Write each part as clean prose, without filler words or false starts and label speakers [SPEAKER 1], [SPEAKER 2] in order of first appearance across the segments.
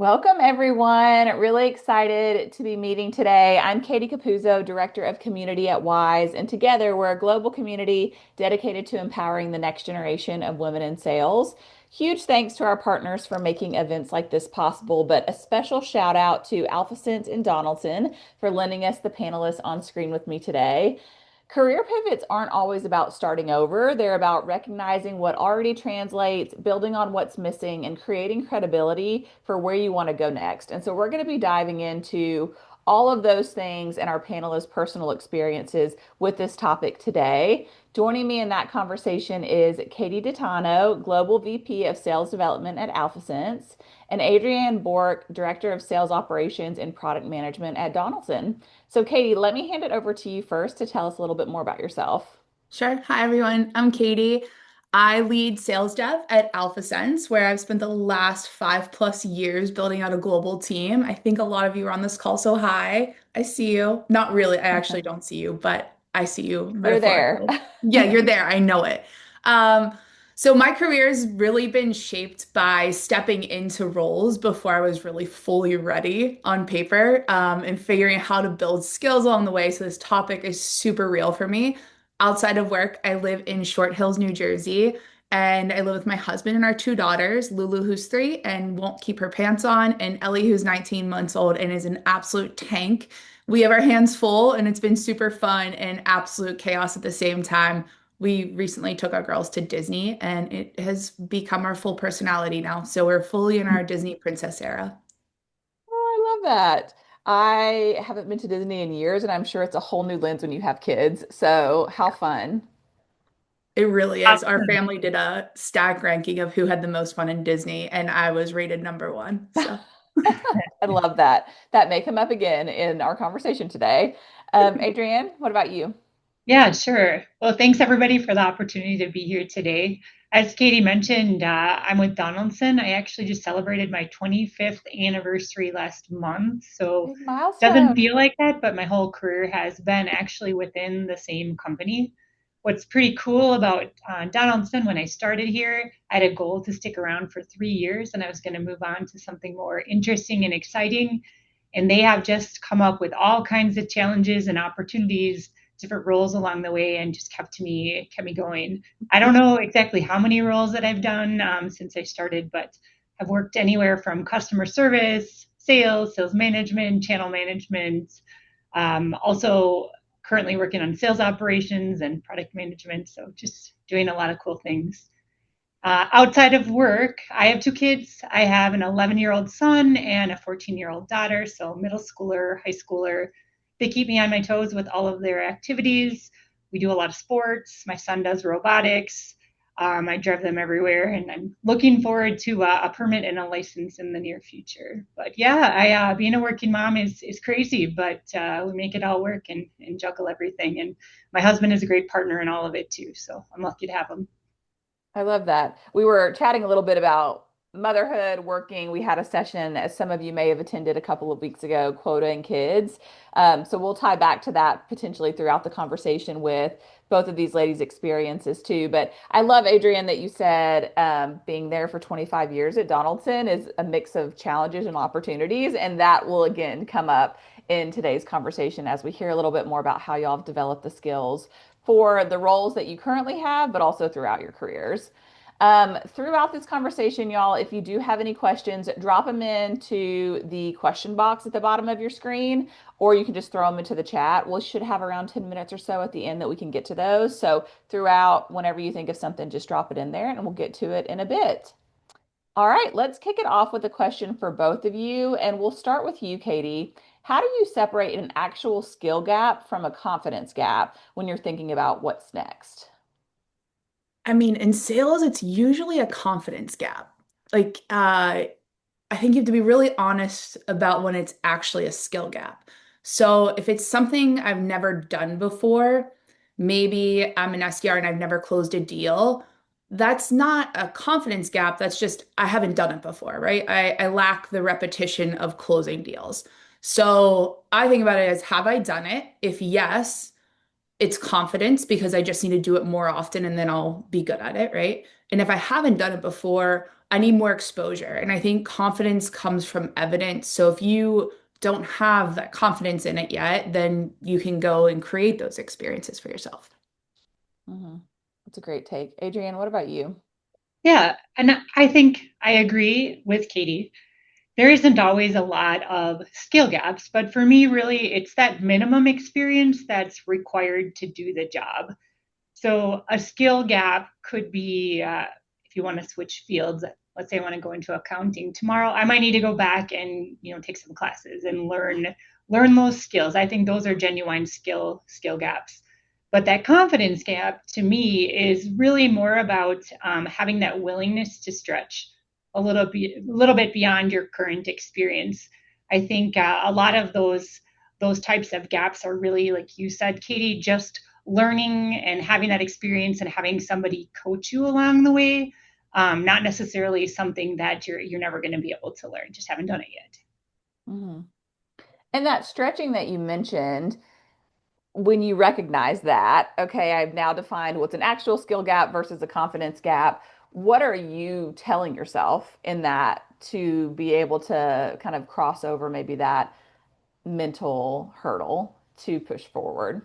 [SPEAKER 1] Welcome, everyone. Really excited to be meeting today. I'm Katie Capuzzo, Director of Community at Wise, and together we're a global community dedicated to empowering the next generation of women in sales. Huge thanks to our partners for making events like this possible, but a special shout out to AlphaSense and Donaldson for lending us the panelists on screen with me today. Career pivots aren't always about starting over. They're about recognizing what already translates, building on what's missing, and creating credibility for where you want to go next. And so we're going to be diving into all of those things and our panelists' personal experiences with this topic today. Joining me in that conversation is Katie Ditano, Global VP of Sales Development at AlphaSense, and Adrianne Bork, Director of Sales Operations and Product Management at Donaldson. So, Katie, let me hand it over to you first to tell us a little bit more about yourself.
[SPEAKER 2] Sure. Hi, everyone. I'm Katie. I lead sales dev at AlphaSense, where I've spent the last 5+ years building out a global team. I think a lot of you are on this call, so hi. I see you. Not really. I actually don't see you, but I see you
[SPEAKER 1] You're there.
[SPEAKER 2] metaphorically. Yeah, you're there. I know it. Um, so my career has really been shaped by stepping into roles before I was really fully ready on paper, and figuring out how to build skills along the way. So this topic is super real for me. Outside of work, I live in Short Hills, New Jersey, and I live with my husband and our two daughters, Lulu, who's 3 and won't keep her pants on, and Ellie, who's 19 months old and is an absolute tank. We have our hands full, and it's been super fun and absolute chaos at the same time. We recently took our girls to Disney, and it has become our full personality now. So we're fully in our Disney princess era.
[SPEAKER 1] Oh, I love that. I haven't been to Disney in years, and I'm sure it's a whole new lens when you have kids. So, how fun.
[SPEAKER 2] It really is. Our family did a stack ranking of who had the most fun in Disney, and I was rated number one. So.
[SPEAKER 1] I love that. That may come up again in our conversation today. Adrienne, what about you?
[SPEAKER 3] Yeah, sure. Well, thanks everybody for the opportunity to be here today. As Katie mentioned, I'm with Donaldson. I actually just celebrated my 25th anniversary last month. So
[SPEAKER 1] Big
[SPEAKER 3] doesn't
[SPEAKER 1] milestone.
[SPEAKER 3] feel like that, but my whole career has been actually within the same company. What's pretty cool about Donaldson, when I started here, I had a goal to stick around for 3 years and I was going to move on to something more interesting and exciting. And they have just come up with all kinds of challenges and opportunities, different roles along the way, and just kept me going. I don't know exactly how many roles that I've done since I started, but I've worked anywhere from customer service, sales management, channel management, also currently working on sales operations and product management. So just doing a lot of cool things. Outside of work, I have 2 kids. I have an 11-year-old son and a 14-year-old daughter, so middle schooler, high schooler. They keep me on my toes with all of their activities. We do a lot of sports. My son does robotics. I drive them everywhere, and I'm looking forward to a permit and a license in the near future. But yeah, being a working mom is crazy, but we make it all work and juggle everything. And my husband is a great partner in all of it too, so I'm lucky to have him.
[SPEAKER 1] I love that. We were chatting a little bit about motherhood, working. We had a session, as some of you may have attended a couple of weeks ago, quota and kids. So we'll tie back to that potentially throughout the conversation with both of these ladies' experiences too. But I love, Adrienne, that you said being there for 25 years at Donaldson is a mix of challenges and opportunities. And that will again come up in today's conversation as we hear a little bit more about how y'all have developed the skills for the roles that you currently have, but also throughout your careers. Throughout this conversation, y'all, if you do have any questions, drop them into the question box at the bottom of your screen, or you can just throw them into the chat. We should have around 10 minutes or so at the end that we can get to those. So throughout, whenever you think of something, just drop it in there and we'll get to it in a bit. All right, let's kick it off with a question for both of you. And we'll start with you, Katie. How do you separate an actual skill gap from a confidence gap when you're thinking about what's next?
[SPEAKER 2] I mean, in sales, it's usually a confidence gap. Like, I think you have to be really honest about when it's actually a skill gap. So if it's something I've never done before, maybe I'm an SDR and I've never closed a deal, that's not a confidence gap. That's just I haven't done it before, right? I lack the repetition of closing deals. So I think about it as have I done it? If yes, it's confidence because I just need to do it more often and then I'll be good at it, right? And if I haven't done it before, I need more exposure. And I think confidence comes from evidence. So if you don't have that confidence in it yet, then you can go and create those experiences for yourself.
[SPEAKER 1] Hmm. That's a great take. Adrienne, what about you?
[SPEAKER 3] Yeah, and I think I agree with Katie. There isn't always a lot of skill gaps, but for me, really, it's that minimum experience that's required to do the job. So a skill gap could be if you want to switch fields. Let's say I want to go into accounting tomorrow. I might need to go back and take some classes and learn those skills. I think those are genuine skill gaps. But that confidence gap to me is really more about having that willingness to stretch a little bit beyond your current experience. I think a lot of those types of gaps are really, like you said, Katie, just learning and having that experience and having somebody coach you along the way. Not necessarily something that you're never going to be able to learn. Just haven't done it yet.
[SPEAKER 1] Hmm. And that stretching that you mentioned, when you recognize that, okay, I've now defined what's an actual skill gap versus a confidence gap. What are you telling yourself in that to be able to kind of cross over maybe that mental hurdle to push forward?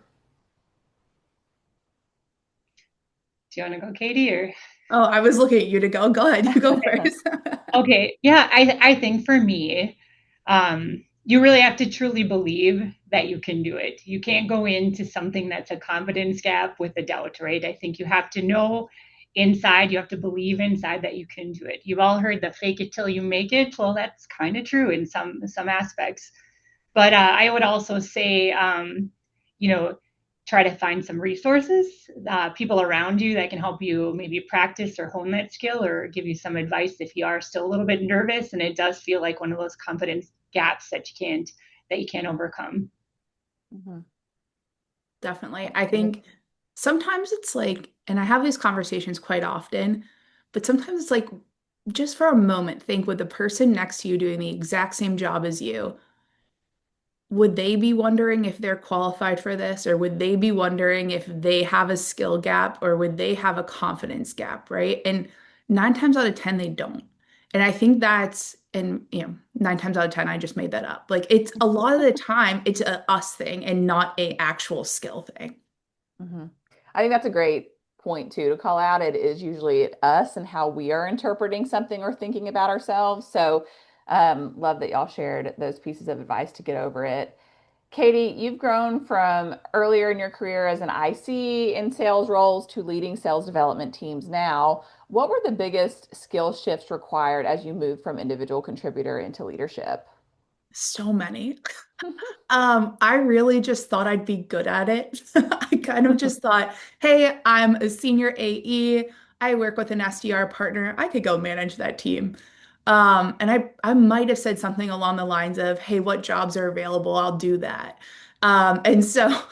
[SPEAKER 3] Do you want to go, Katie, or?
[SPEAKER 2] Oh, I was looking at you to go. Go ahead, you go first.
[SPEAKER 3] Okay, yeah, I think for me, you really have to truly believe that you can do it. You can't go into something that's a confidence gap with a doubt, right? I think you have to know inside, you have to believe inside that you can do it. You've all heard the fake it till you make it. Well, that's kind of true in some aspects. But I would also say, you know, try to find some resources, people around you that can help you maybe practice or hone that skill or give you some advice if you are still a little bit nervous and it does feel like one of those confidence gaps that you can't overcome.
[SPEAKER 1] Hmm.
[SPEAKER 2] Definitely. I think sometimes it's like, and I have these conversations quite often, but sometimes it's like, just for a moment, think with the person next to you doing the exact same job as you, would they be wondering if they're qualified for this, or would they be wondering if they have a skill gap, or would they have a confidence gap, right? And 9 times out of 10, they don't. And I think and 9 times out of 10, I just made that up. Like it's a lot of the time, it's a us thing and not a actual skill thing.
[SPEAKER 1] Hmm. I think that's a great point too to call out. It is usually us and how we are interpreting something or thinking about ourselves. So, love that y'all shared those pieces of advice to get over it. Katie, you've grown from earlier in your career as an IC in sales roles to leading sales development teams now. What were the biggest skill shifts required as you moved from individual contributor into leadership?
[SPEAKER 2] So many. I really just thought I'd be good at it. I kind of just thought, hey, I'm a senior AE. I work with an SDR partner. I could go manage that team. And I might have said something along the lines of, hey, what jobs are available? I'll do that. And so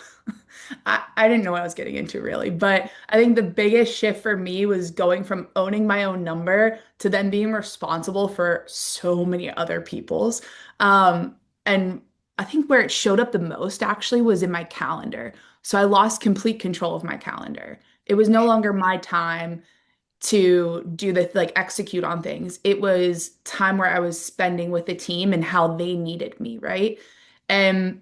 [SPEAKER 2] I didn't know what I was getting into really, but I think the biggest shift for me was going from owning my own number to then being responsible for so many other people's. And I think where it showed up the most actually was in my calendar. So I lost complete control of my calendar. It was no longer my time to do the like execute on things. It was time where I was spending with the team and how they needed me, right? And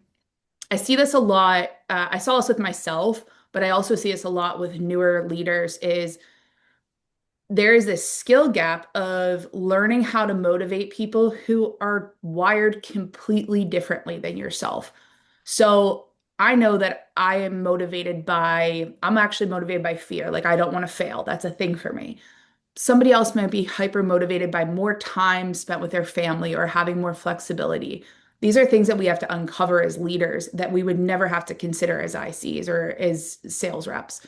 [SPEAKER 2] I see this a lot. I saw this with myself, but I also see this a lot with newer leaders is there is this skill gap of learning how to motivate people who are wired completely differently than yourself. So I know that I'm actually motivated by fear. Like I don't want to fail. That's a thing for me. Somebody else might be hyper motivated by more time spent with their family or having more flexibility. These are things that we have to uncover as leaders that we would never have to consider as ICs or as sales reps.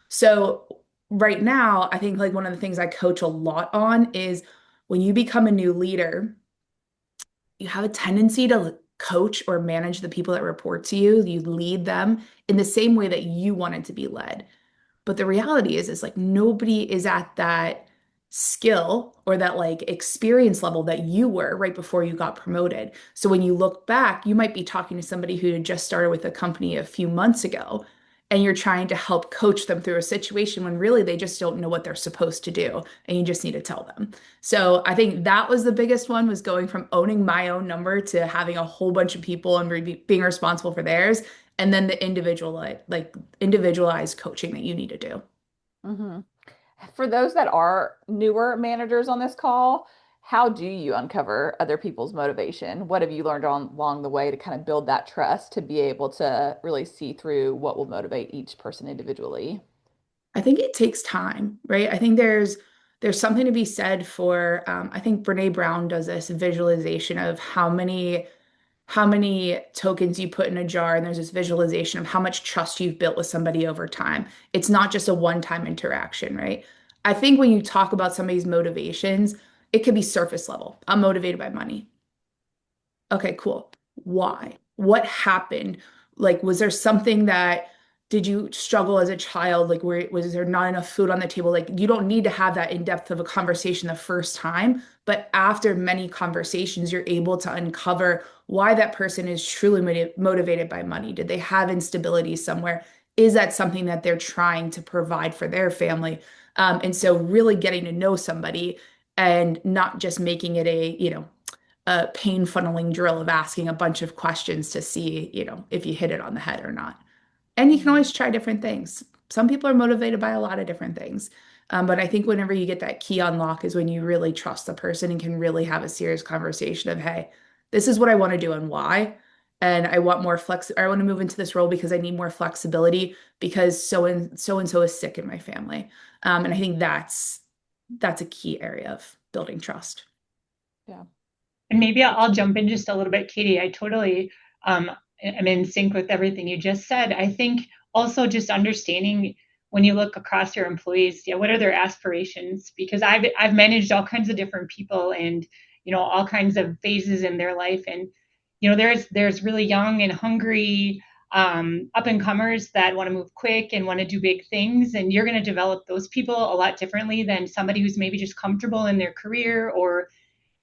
[SPEAKER 2] So right now, I think like one of the things I coach a lot on is when you become a new leader, you have a tendency to coach or manage the people that report to you. You lead them in the same way that you wanted to be led. But the reality is like nobody is at that skill or that like experience level that you were right before you got promoted. So when you look back, you might be talking to somebody who had just started with a company a few months ago, and you're trying to help coach them through a situation when really they just don't know what they're supposed to do and you just need to tell them. So I think that was the biggest one, was going from owning my own number to having a whole bunch of people and being responsible for theirs, and then the individualized coaching that you need to do.
[SPEAKER 1] Hmm. For those that are newer managers on this call, how do you uncover other people's motivation? What have you learned along the way to kind of build that trust to be able to really see through what will motivate each person individually?
[SPEAKER 2] I think it takes time, right? I think there's something to be said for I think Brene Brown does this visualization of how many tokens you put in a jar, and there's this visualization of how much trust you've built with somebody over time. It's not just a one-time interaction, right? I think when you talk about somebody's motivations, it could be surface level. I'm motivated by money. Okay, cool. Why? What happened? Like, was there something that did you struggle as a child? Like, where was there not enough food on the table? Like, you don't need to have that in depth of a conversation the first time, but after many conversations, you're able to uncover why that person is truly motivated by money. Did they have instability somewhere? Is that something that they're trying to provide for their family? And so, really getting to know somebody and not just making it a pain funneling drill of asking a bunch of questions to see, if you hit it on the head or not. And you can
[SPEAKER 1] Mhm.
[SPEAKER 2] always try different things. Some people are motivated by a lot of different things. But I think whenever you get that key unlock is when you really trust the person and can really have a serious conversation of, hey, this is what I want to do and why. And I want more I want to move into this role because I need more flexibility because and so is sick in my family. And I think that's a key area of building trust.
[SPEAKER 1] Yeah.
[SPEAKER 3] And maybe I'll jump in just a little bit, Katie. I totally um, am in sync with everything you just said. I think also just understanding when you look across your employees, yeah, what are their aspirations? Because I've managed all kinds of different people and all kinds of phases in their life, and there's really young and hungry up and comers that want to move quick and want to do big things, and you're going to develop those people a lot differently than somebody who's maybe just comfortable in their career or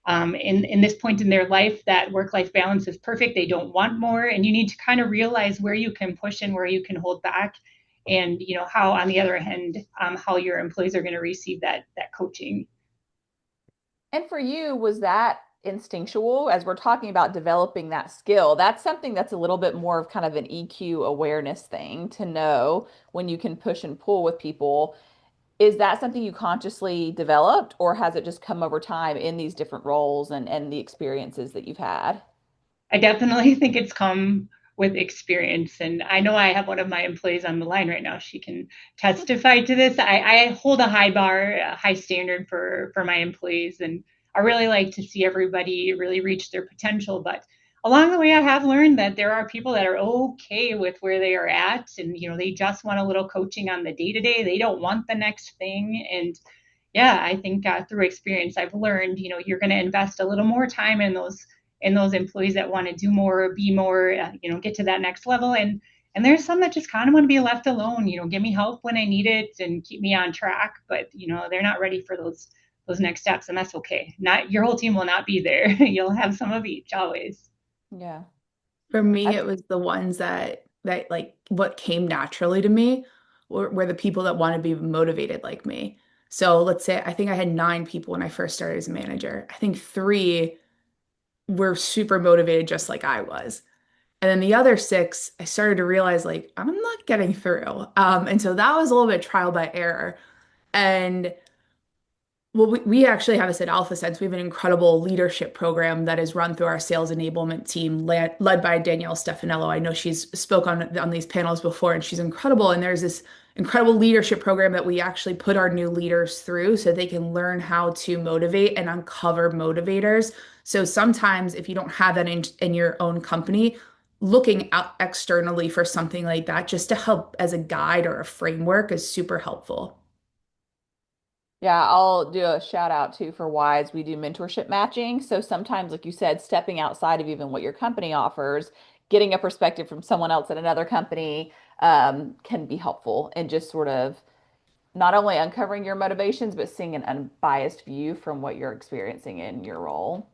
[SPEAKER 3] in this point in their life that work-life balance is perfect. They don't want more, and you need to kind of realize where you can push and where you can hold back, and how on the other hand, how your employees are going to receive that coaching.
[SPEAKER 1] And for you, was that instinctual as we're talking about developing that skill? That's something that's a little bit more of kind of an EQ awareness thing to know when you can push and pull with people. Is that something you consciously developed, or has it just come over time in these different roles and the experiences that you've had?
[SPEAKER 3] I definitely think it's come with experience. And I know I have one of my employees on the line right now. She can testify to this. I hold a high bar, a high standard for my employees. And I really like to see everybody really reach their potential. But along the way, I have learned that there are people that are okay with where they are at. And, they just want a little coaching on the day to day. They don't want the next thing. And yeah, I think through experience, I've learned, you're going to invest a little more time in those employees that want to do more, be more, get to that next level. And there's some that just kind of want to be left alone, give me help when I need it and keep me on track. But they're not ready for those next steps, and that's okay. Not your whole team will not be there. You'll have some of each always.
[SPEAKER 1] Yeah.
[SPEAKER 2] For me,
[SPEAKER 1] That's
[SPEAKER 2] it was the ones that like what came naturally to me were the people that want to be motivated like me. So let's say I think I had 9 people when I first started as a manager. I think 3 were super motivated just like I was. And then the other 6, I started to realize like I'm not getting through. And so that was a little bit trial by error. And well, we actually have this at AlphaSense. We have an incredible leadership program that is run through our sales enablement team, led by Danielle Stefanello. I know she's spoke on these panels before, and she's incredible. And there's this incredible leadership program that we actually put our new leaders through so they can learn how to motivate and uncover motivators. So sometimes if you don't have that in your own company, looking out externally for something like that just to help as a guide or a framework is super helpful.
[SPEAKER 1] Yeah, I'll do a shout out too for Wise. We do mentorship matching. So sometimes, like you said, stepping outside of even what your company offers, getting a perspective from someone else at another company can be helpful and just sort of not only uncovering your motivations, but seeing an unbiased view from what you're experiencing in your role.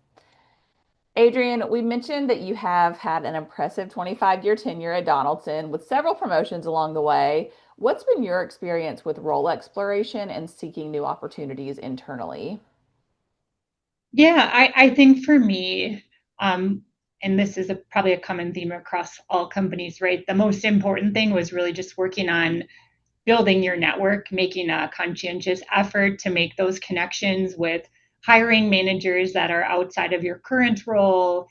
[SPEAKER 1] Adrianne, we mentioned that you have had an impressive 25-year tenure at Donaldson with several promotions along the way. What's been your experience with role exploration and seeking new opportunities internally?
[SPEAKER 3] Yeah, I think for me, and this is probably a common theme across all companies, right? The most important thing was really just working on building your network, making a conscientious effort to make those connections with hiring managers that are outside of your current role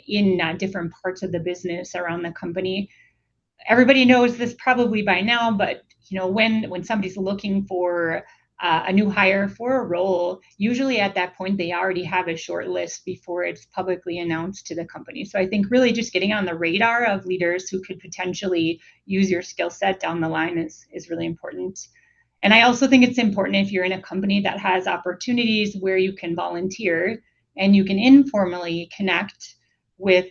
[SPEAKER 3] in different parts of the business around the company. Everybody knows this probably by now, but when somebody's looking for a new hire for a role, usually at that point they already have a short list before it's publicly announced to the company. So I think really just getting on the radar of leaders who could potentially use your skill set down the line is really important. And I also think it's important if you're in a company that has opportunities where you can volunteer and you can informally connect with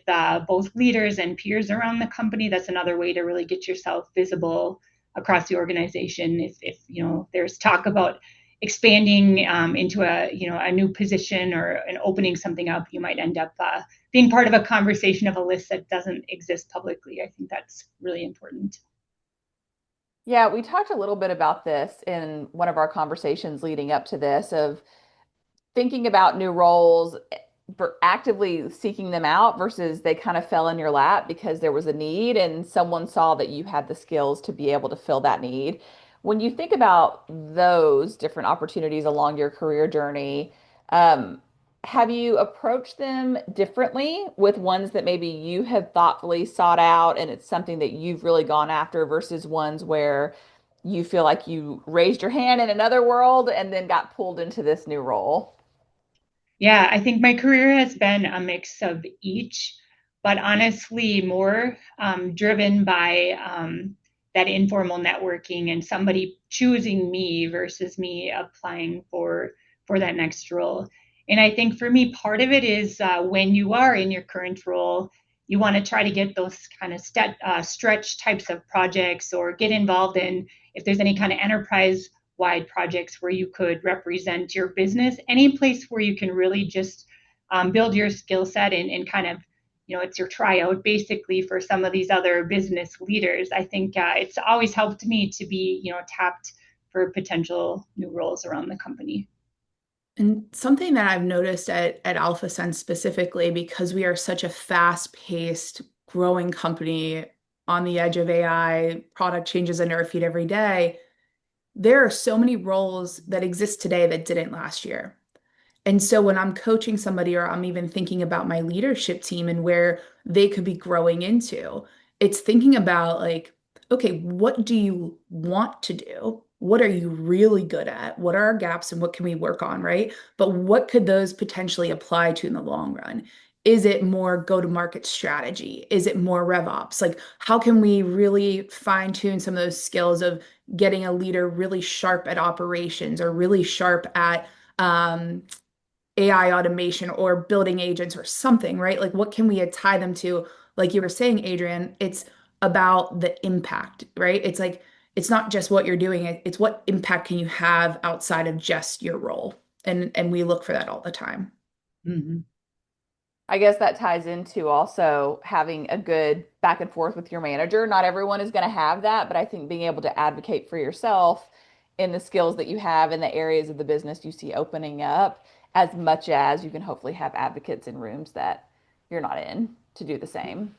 [SPEAKER 3] both leaders and peers around the company. That's another way to really get yourself visible across the organization. If there's talk about expanding into a new position or an opening something up, you might end up being part of a conversation of a list that doesn't exist publicly. I think that's really important.
[SPEAKER 1] Yeah, we talked a little bit about this in one of our conversations leading up to this of thinking about new roles, actively seeking them out versus they kind of fell in your lap because there was a need and someone saw that you had the skills to be able to fill that need. When you think about those different opportunities along your career journey, um, have you approached them differently with ones that maybe you have thoughtfully sought out and it's something that you've really gone after versus ones where you feel like you raised your hand in another world and then got pulled into this new role?
[SPEAKER 3] Yeah, I think my career has been a mix of each, but honestly, more driven by that informal networking and somebody choosing me versus me applying for that next role. And I think for me, part of it is when you are in your current role, you want to try to get those kind of stretch types of projects or get involved in if there's any kind of enterprise wide projects where you could represent your business, any place where you can really just build your skill set and kind of, it's your tryout basically for some of these other business leaders. I think it's always helped me to be, tapped for potential new roles around the company.
[SPEAKER 2] And something that I've noticed at AlphaSense specifically, because we are such a fast-paced, growing company on the edge of AI, product changes under our feet every day, there are so many roles that exist today that didn't last year. And so when I'm coaching somebody or I'm even thinking about my leadership team and where they could be growing into, it's thinking about like, okay, what do you want to do? What are you really good at? What are our gaps and what can we work on, right? But what could those potentially apply to in the long run? Is it more go-to-market strategy? Is it more RevOps? Like, how can we really fine-tune some of those skills of getting a leader really sharp at operations or really sharp at AI automation or building agents or something, right? Like, what can we tie them to? Like you were saying, Adrian, it's about the impact, right? It's like, it's not just what you're doing, it's what impact can you have outside of just your role. And we look for that all the time.
[SPEAKER 3] Mm-hmm.
[SPEAKER 1] I guess that ties into also having a good back and forth with your manager. Not everyone is going to have that, but I think being able to advocate for yourself in the skills that you have in the areas of the business you see opening up, as much as you can hopefully have advocates in rooms that you're not in to do the same.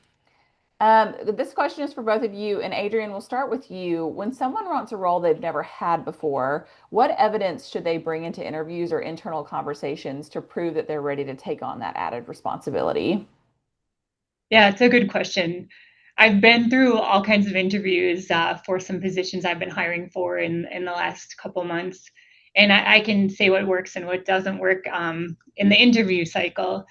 [SPEAKER 1] This question is for both of you, and Adrian, we'll start with you. When someone wants a role they've never had before, what evidence should they bring into interviews or internal conversations to prove that they're ready to take on that added responsibility?
[SPEAKER 3] Yeah, it's a good question. I've been through all kinds of interviews for some positions I've been hiring for in the last couple months. And I can say what works and what doesn't work in the interview cycle.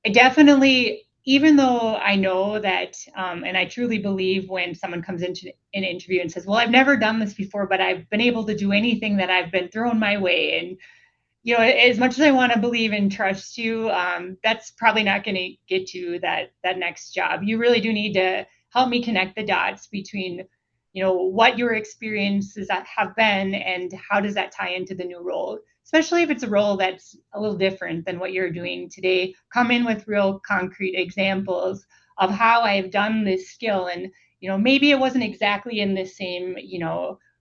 [SPEAKER 3] I definitely, even though I know that, and I truly believe when someone comes into an interview and says, well, I've never done this before, but I've been able to do anything that I've been thrown my way. And as much as I want to believe and trust you, that's probably not going to get you that next job. You really do need to help me connect the dots between, what your experiences have been and how does that tie into the new role. especially if it's a role that's a little different than what you're doing today. Come in with real concrete examples of how I've done this skill. And, maybe it wasn't exactly in the same,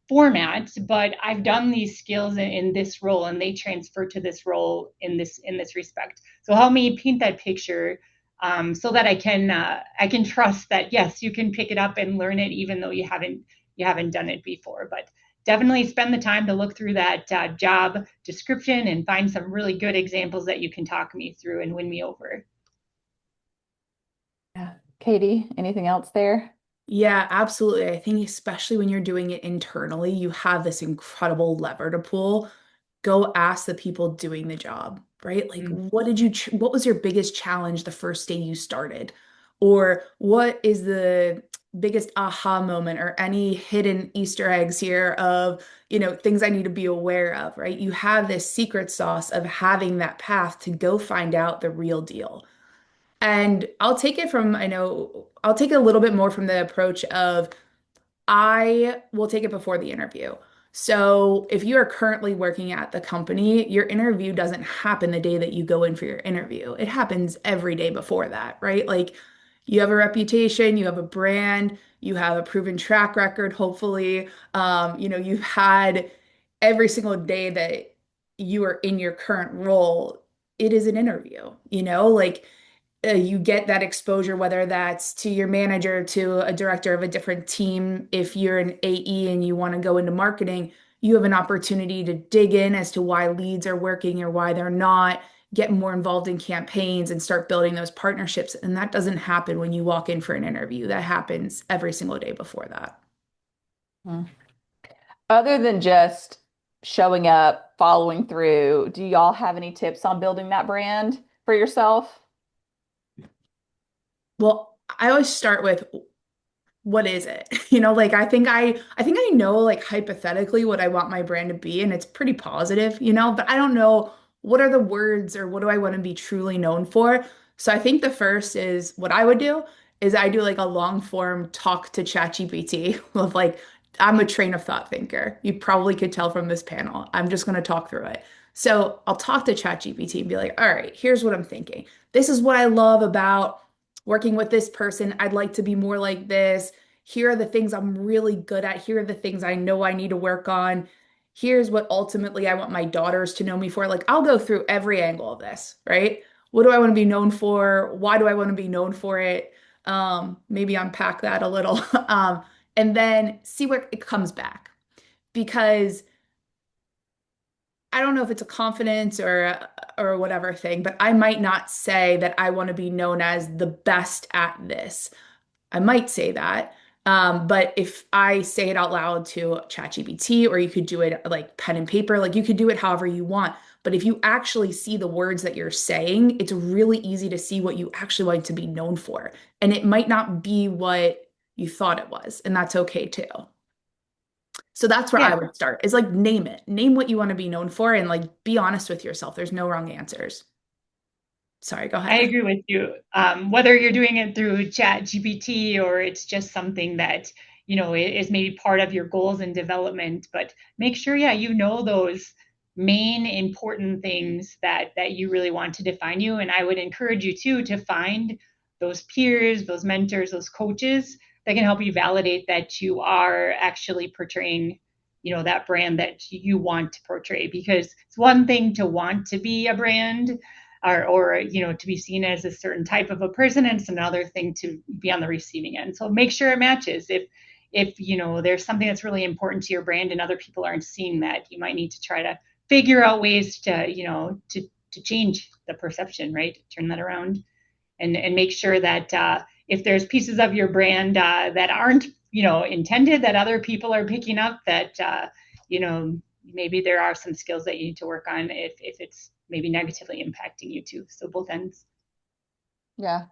[SPEAKER 3] format, but I've done these skills in this role and they transfer to this role in this respect. So help me paint that picture, so that I can trust that yes, you can pick it up and learn it even though you haven't done it before. But definitely spend the time to look through that job description and find some really good examples that you can talk me through and win me over.
[SPEAKER 1] Yeah. Katie, anything else there?
[SPEAKER 2] Yeah, absolutely. I think especially when you're doing it internally, you have this incredible lever to pull. Go ask the people doing the job, right? Like,
[SPEAKER 3] Mm.
[SPEAKER 2] what was your biggest challenge the first day you started? Or what is the biggest aha moment or any hidden Easter eggs here of, things I need to be aware of, right? You have this secret sauce of having that path to go find out the real deal. And I'll take it a little bit more from the approach of I will take it before the interview. So if you are currently working at the company, your interview doesn't happen the day that you go in for your interview. It happens every day before that, right? Like you have a reputation, you have a brand, you have a proven track record, hopefully. You've had every single day that you are in your current role, it is an interview, like you get that exposure, whether that's to your manager, to a director of a different team. If you're an AE and you want to go into marketing, you have an opportunity to dig in as to why leads are working or why they're not, get more involved in campaigns and start building those partnerships. And that doesn't happen when you walk in for an interview. That happens every single day before that.
[SPEAKER 1] Hmm. Other than just showing up, following through, do y'all have any tips on building that brand for yourself?
[SPEAKER 2] Well, I always start with what is it? Like I think I know like hypothetically what I want my brand to be and it's pretty positive, but I don't know what are the words or what do I want to be truly known for. So I think the first is what I would do is I do like a long form talk to ChatGPT of like I'm a train of thought thinker. You probably could tell from this panel. I'm just going to talk through it. So I'll talk to ChatGPT and be like, all right, here's what I'm thinking. This is what I love about working with this person. I'd like to be more like this. Here are the things I'm really good at. Here are the things I know I need to work on. Here's what ultimately I want my daughters to know me for. Like, I'll go through every angle of this, right? What do I want to be known for? Why do I want to be known for it? Maybe unpack that a little. And then see where it comes back. Because I don't know if it's a confidence or whatever thing, but I might not say that I want to be known as the best at this. I might say that. But if I say it out loud to ChatGPT, or you could do it like pen and paper, like you could do it however you want. But if you actually see the words that you're saying, it's really easy to see what you actually want to be known for. And it might not be what you thought it was, and that's okay too. So that's where I
[SPEAKER 3] Yeah,
[SPEAKER 2] would start is like name it. Name what you want to be known for and like be honest with yourself. There's no wrong answers. Sorry, go
[SPEAKER 3] I
[SPEAKER 2] ahead.
[SPEAKER 3] agree with you. Whether you're doing it through Chat GPT or it's just something that, is maybe part of your goals and development, but make sure, yeah, you know those main important things that you really want to define you. And I would encourage you too to find those peers, those mentors, those coaches that can help you validate that you are actually portraying, that brand that you want to portray. Because it's one thing to want to be a brand or to be seen as a certain type of a person, and it's another thing to be on the receiving end. So make sure it matches. If there's something that's really important to your brand and other people aren't seeing that, you might need to try to figure out ways to to change the perception, right? Turn that around and make sure that if there's pieces of your brand that aren't intended, that other people are picking up, that you know maybe there are some skills that you need to work on if it's maybe negatively impacting you too. So both ends.
[SPEAKER 1] Yeah.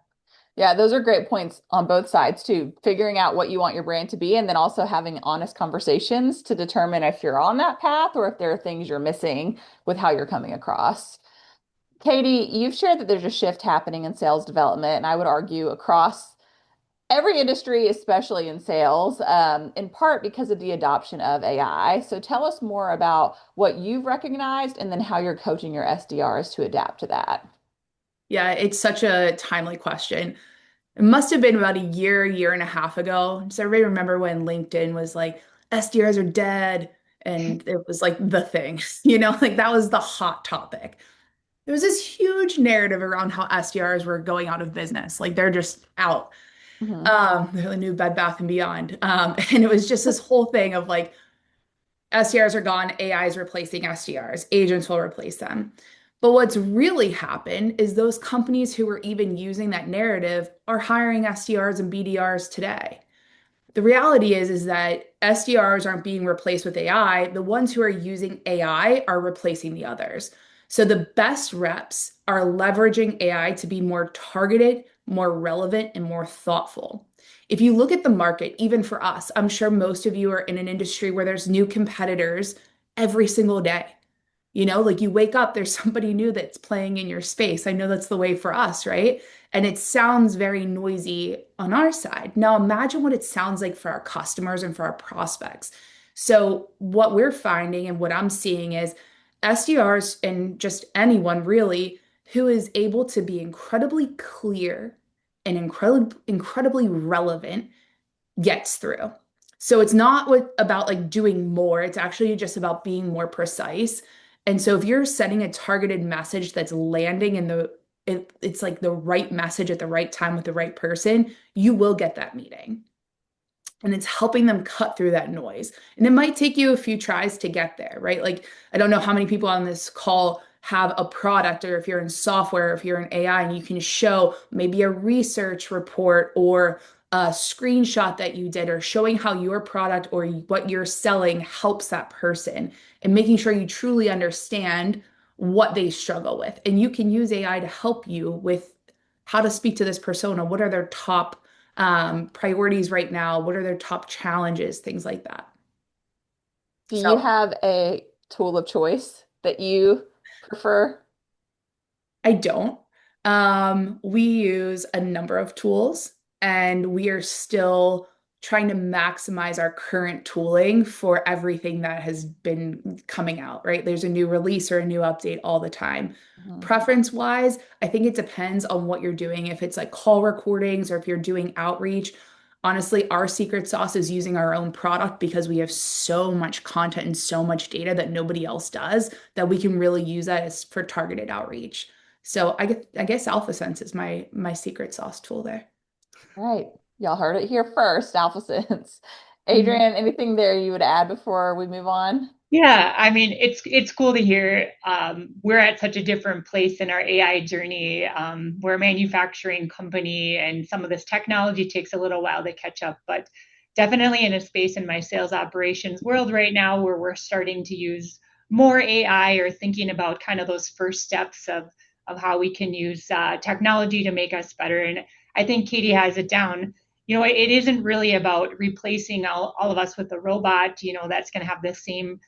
[SPEAKER 1] Yeah, those are great points on both sides too. Figuring out what you want your brand to be and then also having honest conversations to determine if you're on that path or if there are things you're missing with how you're coming across. Katie, you've shared that there's a shift happening in sales development, and I would argue across Every industry, especially in sales, in part because of the adoption of AI. So tell us more about what you've recognized and then how you're coaching your SDRs to adapt to that.
[SPEAKER 2] Yeah, it's such a timely question. It must have been about a year and a half ago. Does everybody remember when LinkedIn was like, SDRs are dead? And it was like the thing, like that was the hot topic. There was this huge narrative around how SDRs were going out of business. Like they're just out.
[SPEAKER 1] Mhm.
[SPEAKER 2] They're the new Bed Bath and Beyond. And it was just this whole thing of like SDRs are gone, AI is replacing SDRs, agents will replace them. But what's really happened is those companies who were even using that narrative are hiring SDRs and BDRs today. The reality is that SDRs aren't being replaced with AI. The ones who are using AI are replacing the others. So the best reps are leveraging AI to be more targeted, more relevant, and more thoughtful. If you look at the market, even for us, I'm sure most of you are in an industry where there's new competitors every single day. Like you wake up, there's somebody new that's playing in your space. I know that's the way for us, right? And it sounds very noisy on our side. Now imagine what it sounds like for our customers and for our prospects. So, what we're finding and what I'm seeing is SDRs and just anyone really who is able to be incredibly clear and incredibly relevant gets through. So it's not about like doing more, it's actually just about being more precise. And so if you're sending a targeted message that's landing in it's like the right message at the right time with the right person, you will get that meeting. And it's helping them cut through that noise. And it might take you a few tries to get there, right? Like, I don't know how many people on this call have a product, or if you're in software, if you're in AI, and you can show maybe a research report or a screenshot that you did, or showing how your product or what you're selling helps that person, and making sure you truly understand what they struggle with. And you can use AI to help you with how to speak to this persona. What are their top priorities right now? What are their top challenges? Things like that.
[SPEAKER 1] Do you
[SPEAKER 2] So
[SPEAKER 1] have a tool of choice that you prefer?
[SPEAKER 2] I don't. We use a number of tools and we are still trying to maximize our current tooling for everything that has been coming out, right? There's a new release or a new update all the time.
[SPEAKER 1] Mhm.
[SPEAKER 2] Preference wise, I think it depends on what you're doing. If it's like call recordings or if you're doing outreach, honestly, our secret sauce is using our own product because we have so much content and so much data that nobody else does that we can really use that as for targeted outreach. So I guess AlphaSense is my secret sauce tool there.
[SPEAKER 1] Right. Y'all heard it here first, AlphaSense.
[SPEAKER 3] Mhm.
[SPEAKER 1] Adrian, anything there you would add before we move on?
[SPEAKER 3] Yeah, I mean, it's cool to hear. We're at such a different place in our AI journey. We're a manufacturing company, and some of this technology takes a little while to catch up. But definitely in a space in my sales operations world right now where we're starting to use more AI or thinking about kind of those first steps of how we can use technology to make us better. And I think Katie has it down. It isn't really about replacing all of us with a robot. That's going to have the same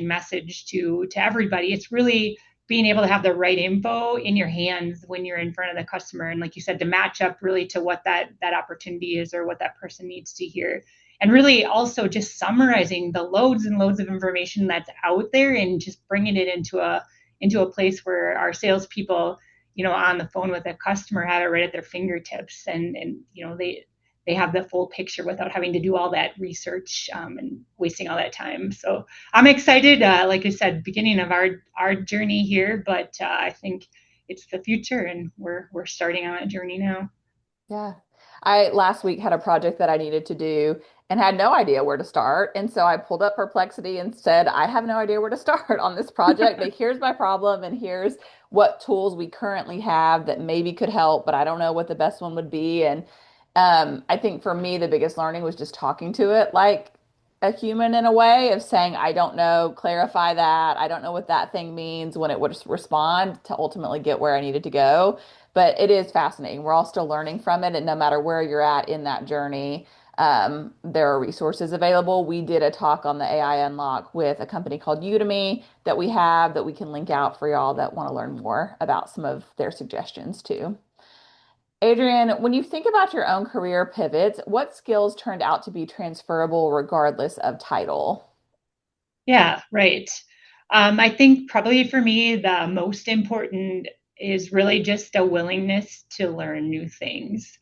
[SPEAKER 3] message to everybody. It's really being able to have the right info in your hands when you're in front of the customer, and like you said, to match up really to what that opportunity is or what that person needs to hear, and really also just summarizing the loads and loads of information that's out there and just bringing it into a place where our salespeople, on the phone with a customer, have it right at their fingertips, and they have the full picture without having to do all that research, and wasting all that time. So I'm excited. Like I said, beginning of our journey here, but I think it's the future, and we're starting on that journey now.
[SPEAKER 1] Yeah. I last week had a project that I needed to do and had no idea where to start. And so I pulled up Perplexity and said, I have no idea where to start on this project, but here's my problem and here's what tools we currently have that maybe could help, but I don't know what the best one would be. And I think for me, the biggest learning was just talking to it like a human in a way of saying, I don't know, clarify that. I don't know what that thing means when it would respond to ultimately get where I needed to go. But it is fascinating. We're all still learning from it. And no matter where you're at in that journey, there are resources available. We did a talk on the AI Unlock with a company called Udemy that we have that we can link out for y'all that want to learn more about some of their suggestions too. Adrian, when you think about your own career pivots, what skills turned out to be transferable regardless of title?
[SPEAKER 3] Yeah, right. I think probably for me, the most important is really just a willingness to learn new things.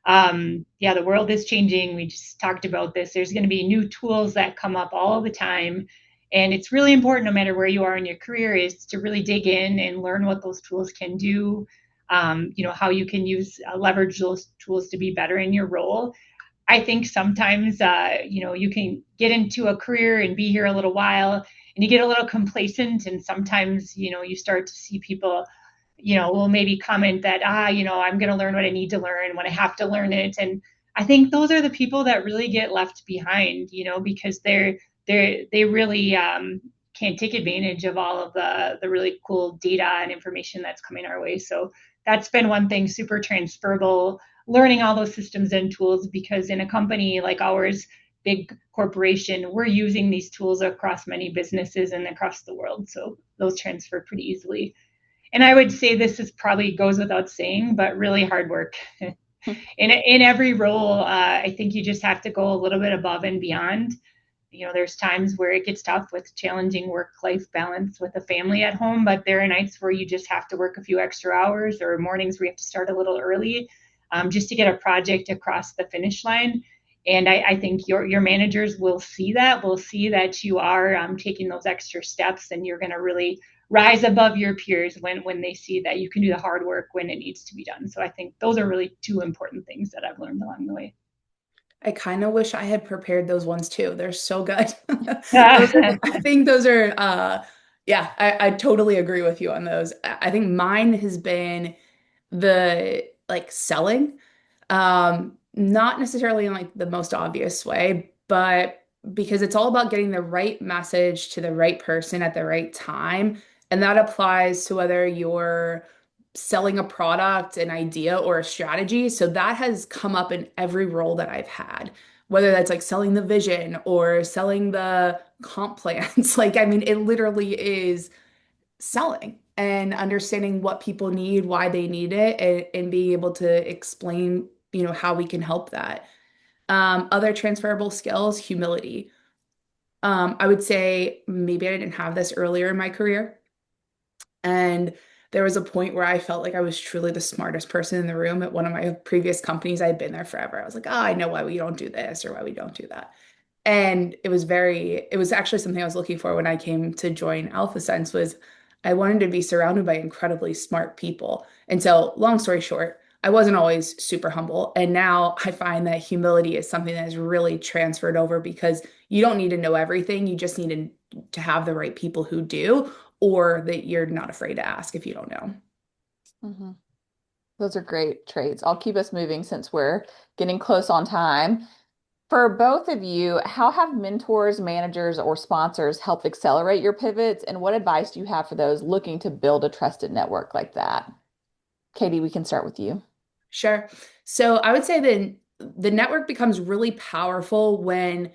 [SPEAKER 3] Yeah, the world is changing. We just talked about this. There's going to be new tools that come up all the time. And it's really important, no matter where you are in your career, is to really dig in and learn what those tools can do. How you can use leverage those tools to be better in your role. I think sometimes, you can get into a career and be here a little while and you get a little complacent. And sometimes, you start to see people, will maybe comment that, I'm going to learn what I need to learn when I have to learn it. And I think those are the people that really get left behind, because they really can't take advantage of all of the really cool data and information that's coming our way. So that's been one thing super transferable, learning all those systems and tools, because in a company like ours, big corporation, we're using these tools across many businesses and across the world. So those transfer pretty easily. And I would say this is probably goes without saying, but really hard work. In every role, I think you just have to go a little bit above and beyond. There's times where it gets tough with challenging work-life balance with a family at home, but there are nights where you just have to work a few extra hours, or mornings where you have to start a little early, just to get a project across the finish line. And I think your managers will see that. Will see that you are taking those extra steps, and you're going to really rise above your peers when they see that you can do the hard work when it needs to be done. So I think those are really two important things that I've learned along the way.
[SPEAKER 2] I kind of wish I had prepared those ones too. They're so good.
[SPEAKER 3] Yeah.
[SPEAKER 2] I think those are, yeah, I totally agree with you on those. I think mine has been the like selling, not necessarily in like the most obvious way, but because it's all about getting the right message to the right person at the right time. And that applies to whether you're selling a product, an idea, or a strategy. So that has come up in every role that I've had, whether that's like selling the vision or selling the comp plans. Like, I mean, it literally is selling and understanding what people need, why they need it, and being able to explain, how we can help that. Other transferable skills, humility. I would say maybe I didn't have this earlier in my career. And there was a point where I felt like I was truly the smartest person in the room at one of my previous companies. I had been there forever. I was like, oh, I know why we don't do this or why we don't do that. And it was actually something I was looking for when I came to join AlphaSense was I wanted to be surrounded by incredibly smart people. And so, long story short, I wasn't always super humble. And now I find that humility is something that has really transferred over because you don't need to know everything. You just need to have the right people who do, or that you're not afraid to ask if you don't know.
[SPEAKER 1] hmm Those are great traits. I'll keep us moving since we're getting close on time. For both of you, how have mentors, managers, or sponsors helped accelerate your pivots? And what advice do you have for those looking to build a trusted network like that? Katie, we can start with you.
[SPEAKER 2] Sure. So I would say that the network becomes really powerful when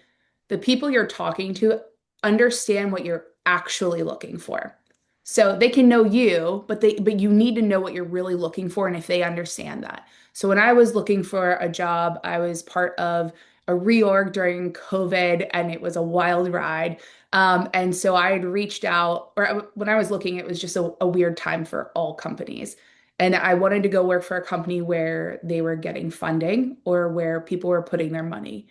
[SPEAKER 2] the people you're talking to understand what you're actually looking for. So they can know you, but you need to know what you're really looking for and if they understand that. So when I was looking for a job, I was part of a reorg during COVID and it was a wild ride. And so I had reached out, when I was looking, it was just a weird time for all companies. And I wanted to go work for a company where they were getting funding or where people were putting their money.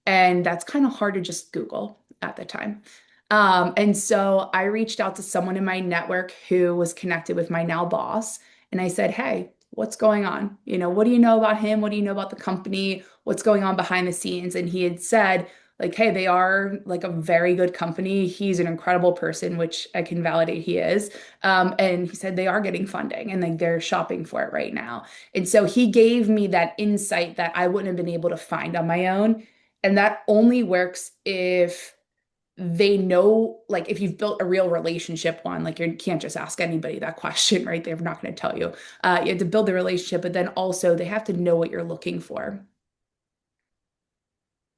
[SPEAKER 2] And that's kind of hard to just Google at the time. And so I reached out to someone in my network who was connected with my now boss. And I said, hey, what's going on? What do you know about him? What do you know about the company? What's going on behind the scenes? And he had said, like, hey, they are like a very good company. He's an incredible person, which I can validate he is. And he said they are getting funding and like they're shopping for it right now. And so he gave me that insight that I wouldn't have been able to find on my own. And that only works if they know, like if you've built a real relationship, one, like you can't just ask anybody that question, right? They're not going to tell you. You have to build the relationship, but then also they have to know what you're looking for.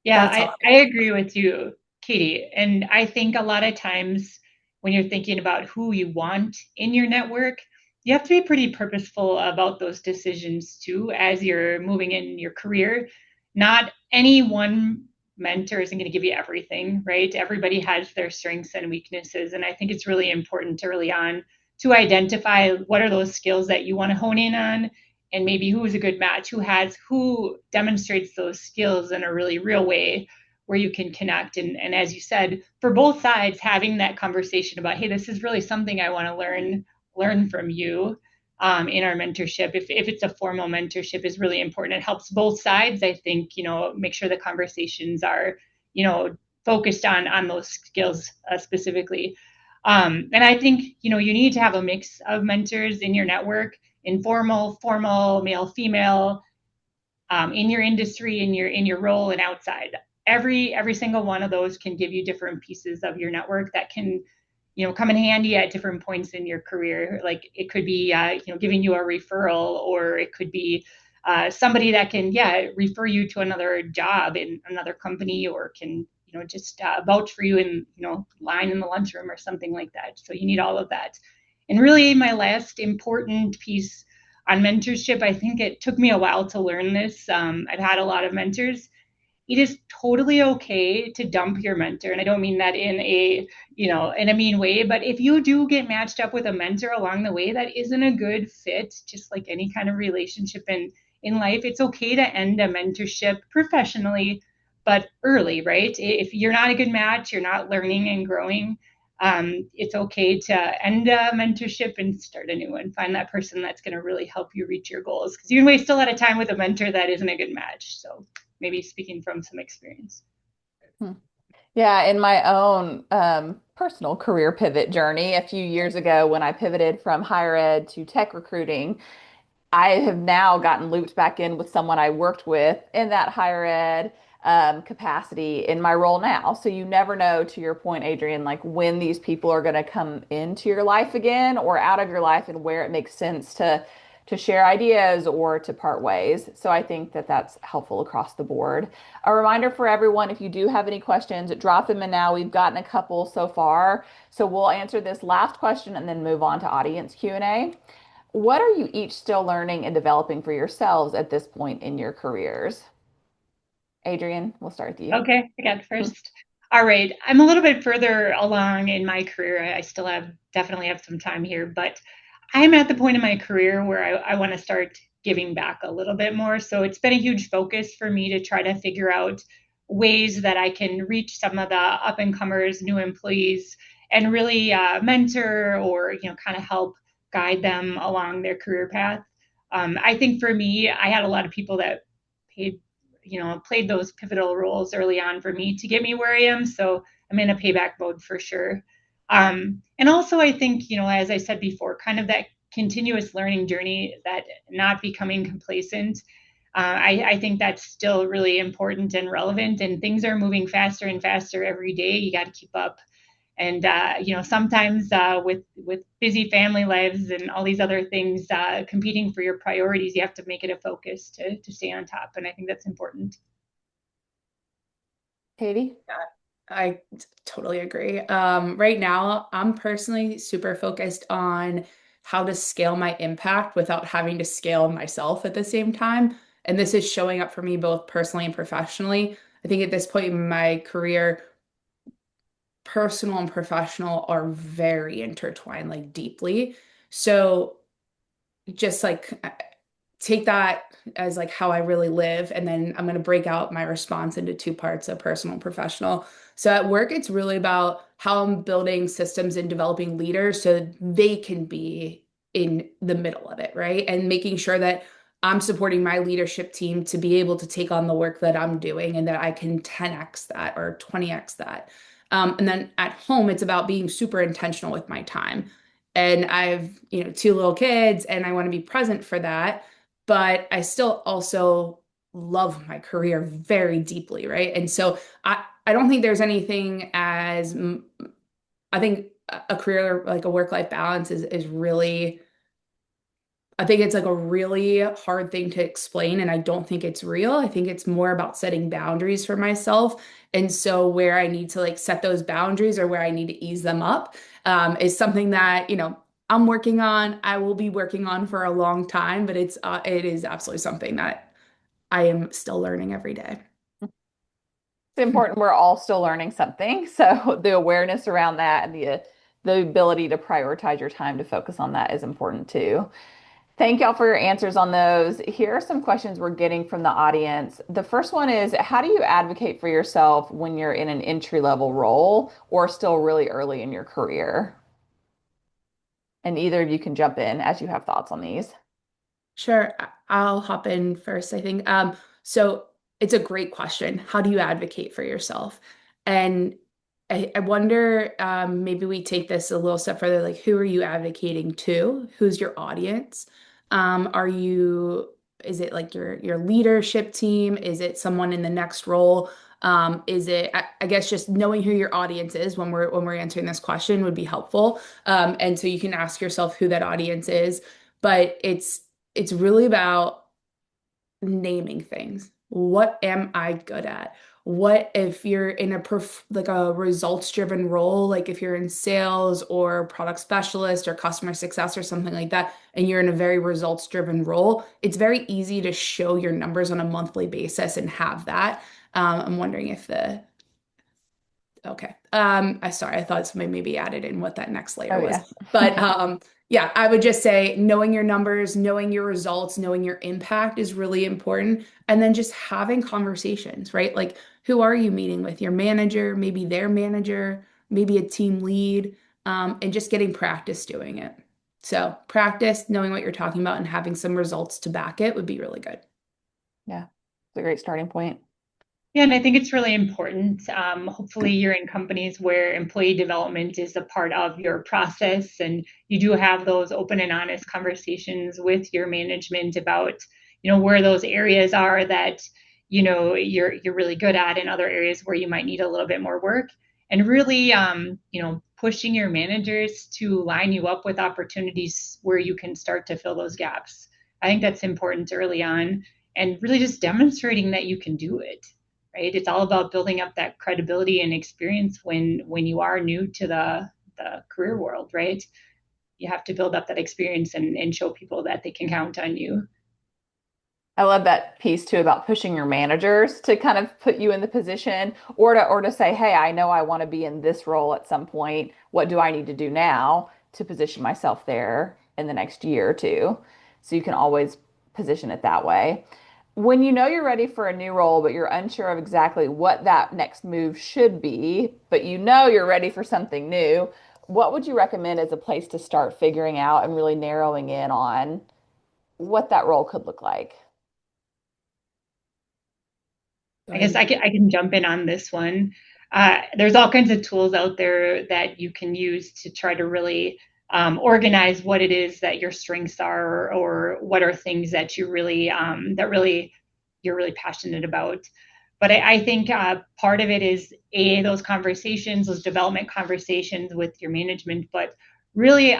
[SPEAKER 3] Yeah,
[SPEAKER 2] That's
[SPEAKER 3] I,
[SPEAKER 2] how.
[SPEAKER 3] I agree with you, Katie. And I think a lot of times when you're thinking about who you want in your network, you have to be pretty purposeful about those decisions too as you're moving in your career. Not any one mentor isn't going to give you everything, right? Everybody has their strengths and weaknesses. And I think it's really important early on to identify what are those skills that you want to hone in on, and maybe who is a good match, who demonstrates those skills in a really real way where you can connect. And as you said, for both sides, having that conversation about, hey, this is really something I want to learn from you, in our mentorship. If it's a formal mentorship, is really important. It helps both sides, I think, make sure the conversations are, focused on those skills specifically. And I think, you need to have a mix of mentors in your network, informal, formal, male, female, in your industry, in your role, and outside. Every single one of those can give you different pieces of your network that can, come in handy at different points in your career. Like it could be, giving you a referral, or it could be somebody that can, refer you to another job in another company, or can, just vouch for you in, line in the lunchroom or something like that. So you need all of that. And really, my last important piece on mentorship, I think it took me a while to learn this. I've had a lot of mentors. It is totally okay to dump your mentor. And I don't mean that in a mean way, but if you do get matched up with a mentor along the way that isn't a good fit, just like any kind of relationship in life, it's okay to end a mentorship professionally, but early, right? If you're not a good match, you're not learning and growing, it's okay to end a mentorship and start a new one. Find that person that's going to really help you reach your goals, because you can waste a lot of time with a mentor that isn't a good match. So maybe speaking from some experience.
[SPEAKER 1] Hmm. Yeah, in my own personal career pivot journey a few years ago, when I pivoted from higher ed to tech recruiting, I have now gotten looped back in with someone I worked with in that higher ed capacity in my role now. So you never know, to your point, Adrian, like when these people are going to come into your life again or out of your life, and where it makes sense to share ideas or to part ways. So I think that that's helpful across the board. A reminder for everyone, if you do have any questions, drop them in now. We've gotten a couple so far. So we'll answer this last question and then move on to audience Q&A. What are you each still learning and developing for yourselves at this point in your careers? Adrian, we'll start with you.
[SPEAKER 3] Okay, I got first. All right. I'm a little bit further along in my career. I still definitely have some time here, but I'm at the point in my career where I want to start giving back a little bit more. So it's been a huge focus for me to try to figure out ways that I can reach some of the up and comers, new employees, and really mentor, or kind of help guide them along their career path. I think for me, I had a lot of people that paid played those pivotal roles early on for me to get me where I am. So I'm in a payback mode for sure. And also, I think, as I said before, kind of that continuous learning journey, that not becoming complacent. I think that's still really important and relevant, and things are moving faster and faster every day. You got to keep up. And sometimes with busy family lives and all these other things competing for your priorities, you have to make it a focus to stay on top. And I think that's important.
[SPEAKER 1] Katie?
[SPEAKER 2] Yeah, I totally agree. Right now, I'm personally super focused on how to scale my impact without having to scale myself at the same time. And this is showing up for me both personally and professionally. I think at this point in my career, personal and professional are very intertwined, like deeply. So just like take that as like how I really live. And then I'm going to break out my response into two parts of personal and professional. So at work, it's really about how I'm building systems and developing leaders so they can be in the middle of it, right? And making sure that I'm supporting my leadership team to be able to take on the work that I'm doing and that I can 10x that or 20x that. And then at home, it's about being super intentional with my time. And I've, two little kids and I want to be present for that, but I still also love my career very deeply, right? And so I don't think there's anything as I think a career like a work-life balance is really I think it's like a really hard thing to explain, and I don't think it's real. I think it's more about setting boundaries for myself. And so where I need to like set those boundaries or where I need to ease them up is something that, I'm working on, I will be working on for a long time, but it is absolutely something that I am still learning every day.
[SPEAKER 1] It's important. We're all still learning something. So the awareness around that and the ability to prioritize your time to focus on that is important too. Thank y'all for your answers on those. Here are some questions we're getting from the audience. The first one is, how do you advocate for yourself when you're in an entry-level role or still really early in your career? And either of you can jump in as you have thoughts on these.
[SPEAKER 2] Sure, I'll hop in first, I think. So it's a great question. How do you advocate for yourself? And I wonder, maybe we take this a little step further, like who are you advocating to? Who's your audience? Are you, is it like your leadership team? Is it someone in the next role? Is it, I guess just knowing who your audience is when we're answering this question would be helpful. And so you can ask yourself who that audience is, but it's really about naming things. What am I good at? What if you're in like a results driven role, like if you're in sales or product specialist or customer success or something like that, and you're in a very results driven role, it's very easy to show your numbers on a monthly basis and have that. I'm wondering if the Okay. I sorry, I thought somebody maybe added in what that next
[SPEAKER 1] Oh
[SPEAKER 2] layer was.
[SPEAKER 1] yeah.
[SPEAKER 2] But yeah, I would just say knowing your numbers, knowing your results, knowing your impact is really important. And then just having conversations, right? Like who are you meeting with? Your manager, maybe their manager, maybe a team lead, and just getting practice doing it. So practice, knowing what you're talking about and having some results to back it would be really good.
[SPEAKER 1] Yeah. It's a great starting point.
[SPEAKER 3] Yeah, and I think it's really important. Hopefully, you're in companies where employee development is a part of your process, and you do have those open and honest conversations with your management about, where those areas are that, you're really good at, and other areas where you might need a little bit more work, and really, pushing your managers to line you up with opportunities where you can start to fill those gaps. I think that's important early on, and really just demonstrating that you can do it, right? It's all about building up that credibility and experience when you are new to the career world, right? You have to build up that experience and show people that they can count on you.
[SPEAKER 1] I love that piece too about pushing your managers to kind of put you in the position or to say, "Hey, I know I want to be in this role at some point. What do I need to do now to position myself there in the next year or two?" So you can always position it that way. When you know you're ready for a new role, but you're unsure of exactly what that next move should be, but you know you're ready for something new, what would you recommend as a place to start figuring out and really narrowing in on what that role could look like?
[SPEAKER 2] Go
[SPEAKER 3] I guess
[SPEAKER 2] ahead.
[SPEAKER 3] I can jump in on this one. There's all kinds of tools out there that you can use to try to really organize what it is that your strengths are, or what are things that you're really passionate about. But I think part of it is those conversations, those development conversations with your management. But really,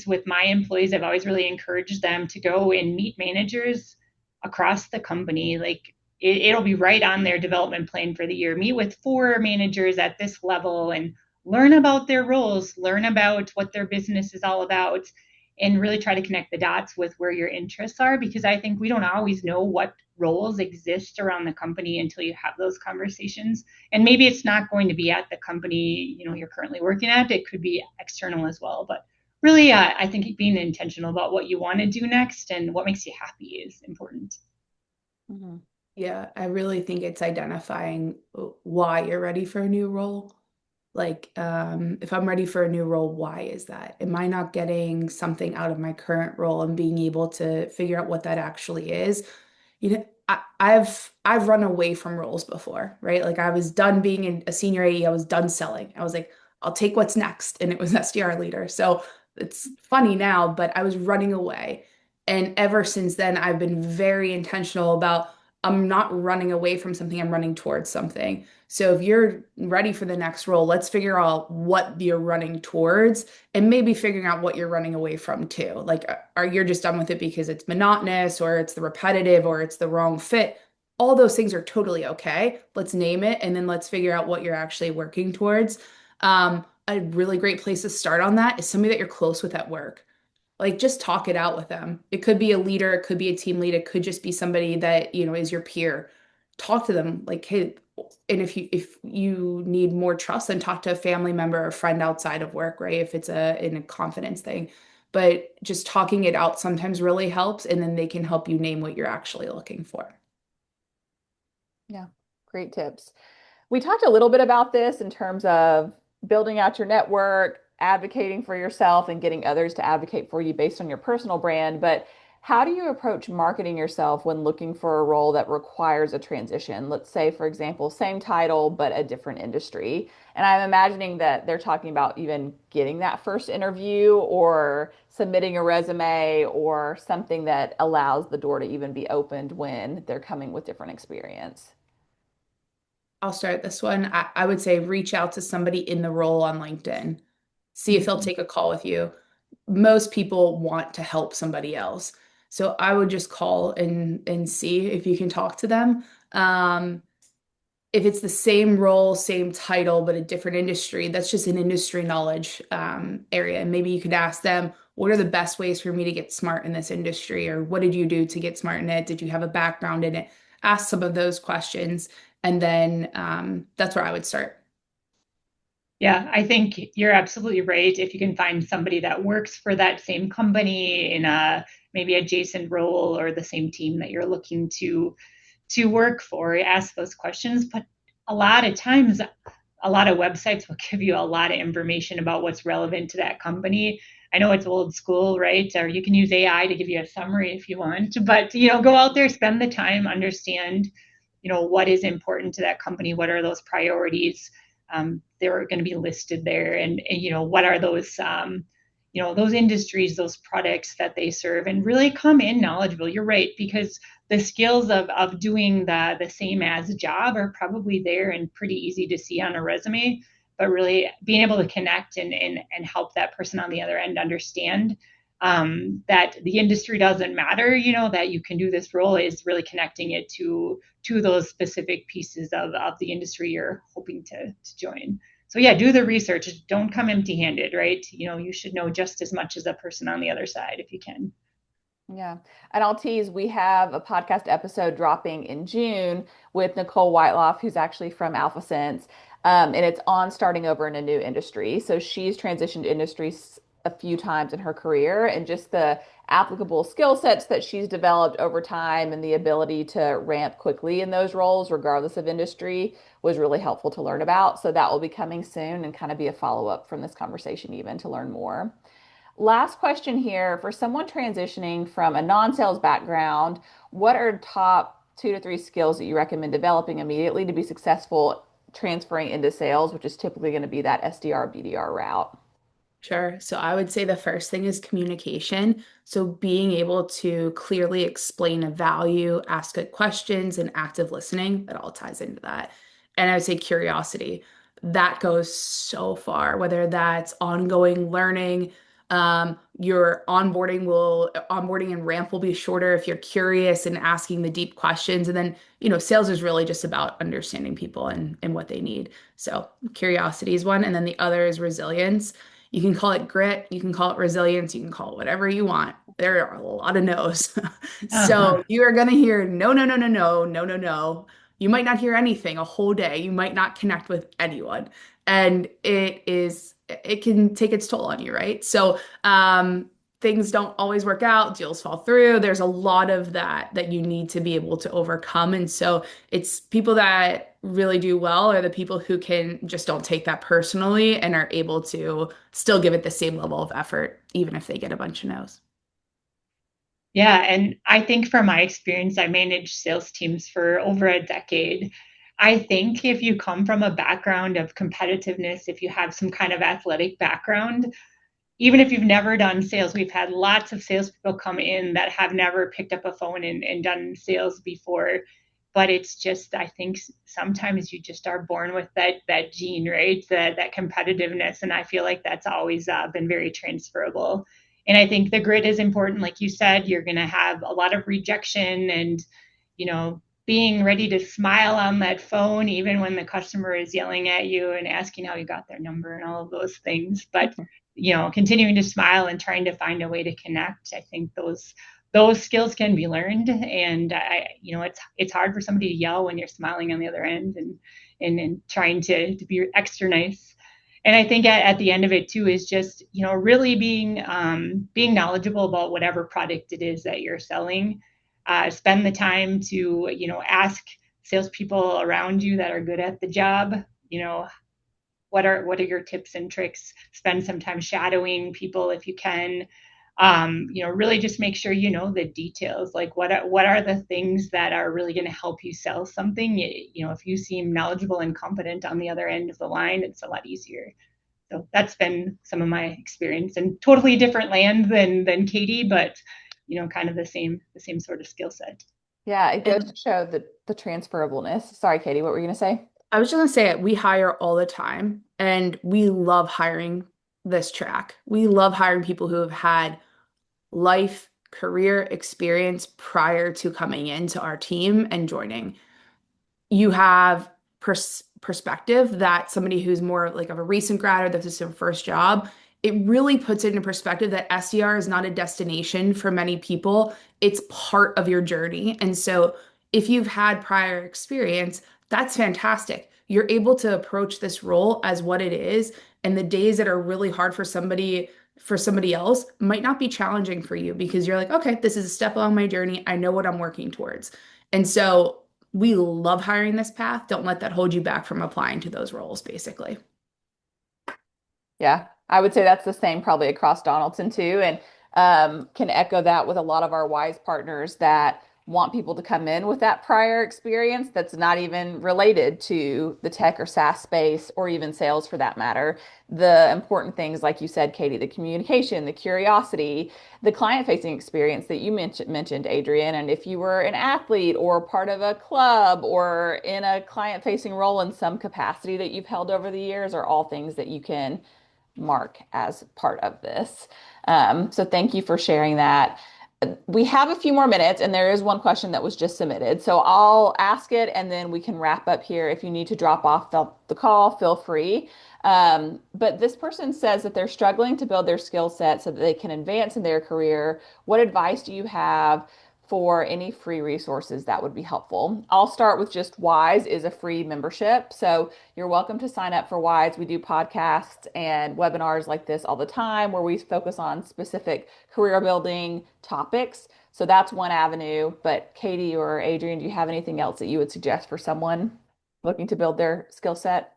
[SPEAKER 3] with my employees, I've always really encouraged them to go and meet managers across the company. Like it'll be right on their development plan for the year. Meet with 4 managers at this level and learn about their roles, learn about what their business is all about, and really try to connect the dots with where your interests are. Because I think we don't always know what roles exist around the company until you have those conversations. And maybe it's not going to be at the company you're currently working at. It could be external as well. But really, I think being intentional about what you want to do next and what makes you happy is important.
[SPEAKER 1] Mhm.
[SPEAKER 2] Yeah, I really think it's identifying why you're ready for a new role. Like, if I'm ready for a new role, why is that? Am I not getting something out of my current role and being able to figure out what that actually is? I've run away from roles before, right? Like I was done being a senior AE, I was done selling. I was like, I'll take what's next, and it was SDR leader. So it's funny now, but I was running away. And ever since then, I've been very intentional about I'm not running away from something, I'm running towards something. So if you're ready for the next role, let's figure out what you're running towards and maybe figuring out what you're running away from too. Like, are you just done with it because it's monotonous or it's the repetitive or it's the wrong fit? All those things are totally okay. Let's name it and then let's figure out what you're actually working towards. a really great place to start on that is somebody that you're close with at work. Like just talk it out with them. It could be a leader, it could be a team lead, it could just be somebody that, is your peer. Talk to them like, hey, and if you need more trust, then talk to a family member or friend outside of work, right? If it's in a confidence thing. But just talking it out sometimes really helps, and then they can help you name what you're actually looking for.
[SPEAKER 1] Yeah, great tips. We talked a little bit about this in terms of building out your network, advocating for yourself, and getting others to advocate for you based on your personal brand. But how do you approach marketing yourself when looking for a role that requires a transition? Let's say, for example, same title, but a different industry. And I'm imagining that they're talking about even getting that first interview or submitting a resume or something that allows the door to even be opened when they're coming with different experience.
[SPEAKER 2] I'll start this one. I would say reach out to somebody in the role on LinkedIn. See if they'll
[SPEAKER 3] Mhm.
[SPEAKER 2] take a call with you. Most people want to help somebody else. So I would just call and see if you can talk to them. If it's the same role, same title, but a different industry, that's just an industry knowledge area. And maybe you could ask them, what are the best ways for me to get smart in this industry? Or what did you do to get smart in it? Did you have a background in it? Ask some of those questions. And then that's where I would start.
[SPEAKER 3] Yeah, I think you're absolutely right. If you can find somebody that works for that same company in a maybe adjacent role or the same team that you're looking to work for, ask those questions. But a lot of times, a lot of websites will give you a lot of information about what's relevant to that company. I know it's old school, right? Or you can use AI to give you a summary if you want, but go out there, spend the time, understand, what is important to that company, what are those priorities. They're going to be listed there, and what are those industries, those products that they serve, and really come in knowledgeable. You're right, because the skills of doing the same as job are probably there and pretty easy to see on a resume, but really being able to connect and help that person on the other end understand that the industry doesn't matter, that you can do this role, is really connecting it to those specific pieces of the industry you're hoping to join. So yeah, do the research. Don't come empty handed, right? You should know just as much as a person on the other side if you can.
[SPEAKER 1] Yeah. And I'll tease, we have a podcast episode dropping in June with Nicole Whiteloff, who's actually from AlphaSense. And it's on starting over in a new industry. So she's transitioned industries a few times in her career, and just the applicable skill sets that she's developed over time and the ability to ramp quickly in those roles, regardless of industry, was really helpful to learn about. So that will be coming soon and kind of be a follow up from this conversation, even to learn more. Last question here. For someone transitioning from a non-sales background, what are top 2 to 3 skills that you recommend developing immediately to be successful transferring into sales, which is typically going to be that SDR, BDR route?
[SPEAKER 2] Sure. So I would say the first thing is communication. So being able to clearly explain a value, ask good questions, and active listening, that all ties into that. And I would say curiosity. That goes so far, whether that's ongoing learning, your onboarding and ramp will be shorter if you're curious and asking the deep questions. And then, sales is really just about understanding people and what they need. So curiosity is one. And then the other is resilience. You can call it grit, you can call it resilience, you can call it whatever you want. There are a lot of no's.
[SPEAKER 3] Uh-huh.
[SPEAKER 2] So you are going to hear no, no, no, no, no, no, no, no. You might not hear anything a whole day. You might not connect with anyone. And it can take its toll on you, right? So things don't always work out, deals fall through. There's a lot of that you need to be able to overcome. And so it's people that really do well are the people who can just don't take that personally and are able to still give it the same level of effort, even if they get a bunch of no's.
[SPEAKER 3] Yeah, and I think from my experience, I managed sales teams for over a decade. I think if you come from a background of competitiveness, if you have some kind of athletic background, even if you've never done sales, we've had lots of salespeople come in that have never picked up a phone and done sales before. But it's just, I think sometimes you just are born with that gene, right? That competitiveness, and I feel like that's always been very transferable. And I think the grit is important, like you said. You're going to have a lot of rejection, and you know being ready to smile on that phone, even when the customer is yelling at you and asking how you got their number and all of those things. But, continuing to smile and trying to find a way to connect. I think those skills can be learned. And it's hard for somebody to yell when you're smiling on the other end and trying to be extra nice. And I think at the end of it too is just, really being knowledgeable about whatever product it is that you're selling. Spend the time to, ask salespeople around you that are good at the job, what are your tips and tricks? Spend some time shadowing people if you can. Really just make sure you know the details. Like what are the things that are really going to help you sell something? If you seem knowledgeable and competent on the other end of the line, it's a lot easier. So that's been some of my experience, and totally different land than Katie, but kind of the same sort of skill set.
[SPEAKER 1] Yeah, it goes
[SPEAKER 2] And
[SPEAKER 1] to show the transferableness. Sorry, Katie, what were you going to say?
[SPEAKER 2] I was just gonna say it, we hire all the time and we love hiring this track. We love hiring people who have had life, career experience prior to coming into our team and joining. You have perspective that somebody who's more like of a recent grad or this is their first job, it really puts it into perspective that SDR is not a destination for many people. It's part of your journey. And so if you've had prior experience, that's fantastic. You're able to approach this role as what it is. And the days that are really hard for somebody else might not be challenging for you because you're like, okay, this is a step along my journey. I know what I'm working towards. And so we love hiring this path. Don't let that hold you back from applying to those roles, basically.
[SPEAKER 1] Yeah, I would say that's the same probably across Donaldson too, and can echo that with a lot of our WISE partners that want people to come in with that prior experience that's not even related to the tech or SaaS space or even sales for that matter. The important things, like you said, Katie, the communication, the curiosity, the client-facing experience that you mentioned, Adrian. And if you were an athlete or part of a club or in a client-facing role in some capacity that you've held over the years, are all things that you can mark as part of this. So thank you for sharing that. We have a few more minutes, and there is one question that was just submitted. So I'll ask it, and then we can wrap up here. If you need to drop off the call, feel free. But this person says that they're struggling to build their skill set so that they can advance in their career. What advice do you have for any free resources that would be helpful? I'll start with just WISE is a free membership. So you're welcome to sign up for WISE. We do podcasts and webinars like this all the time where we focus on specific career building topics. So that's one avenue. But Katie or Adrian, do you have anything else that you would suggest for someone looking to build their skill set?